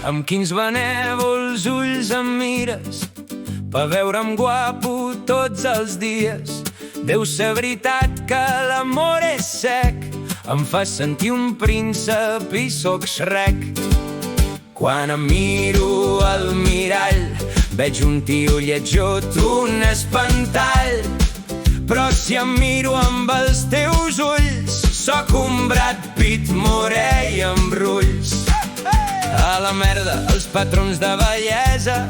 Amb quins benèvols ulls em mires per veure'm guapo tots els dies. Deu ser veritat que l'amor és sec, em fa sentir un príncep i soc Shrek. Quan em miro al mirall veig un tio lletjot, un espantall. Però si em miro amb els teus ulls sóc un Brad Pitt morè i amb rulls. A la merda els patrons de bellesa,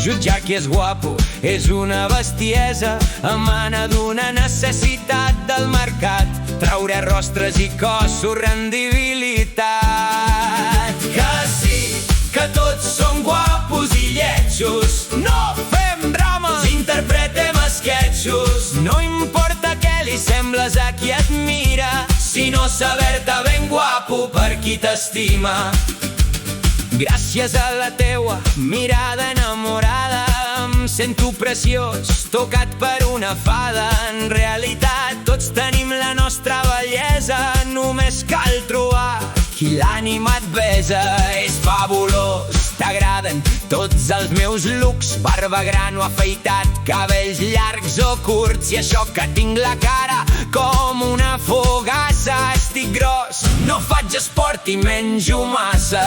jutjar qui és guapo és una bestiesa. Emana d'una necessitat del mercat, traure rostres i cossos, rendibilitat. Que sí, que tots som guapos i lletjos, no fem drames, interpretem esquetxos. No importa què li sembles a qui et mira, sinó saber-te ben guapo per qui t'estima. Gràcies a la teua mirada enamorada em sento preciós, tocat per una fada. En realitat tots tenim la nostra bellesa, només cal trobar qui l'ànima et besa. És fabulós, t'agraden tots els meus looks, barba gran o afaitat, cabells llargs o curts. I això que tinc la cara com una fogassa, estic gros, no faig esport i menjo massa.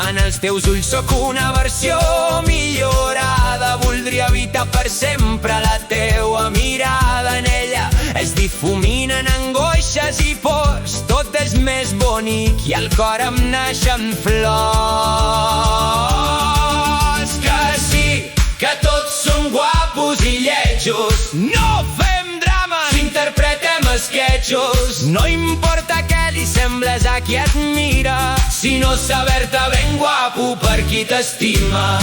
En els teus ulls sóc una versió millorada, voldria evitar per sempre la teua mirada. En ella es difuminen angoixes i pors, tot és més bonic i al cor em naixen flors. Que sí, que tots som guapos i lletjos, no fem drames, interpretem esquetxos. No importa què li sembles a qui et mira, sinó saber-te ben guapo per qui t'estima.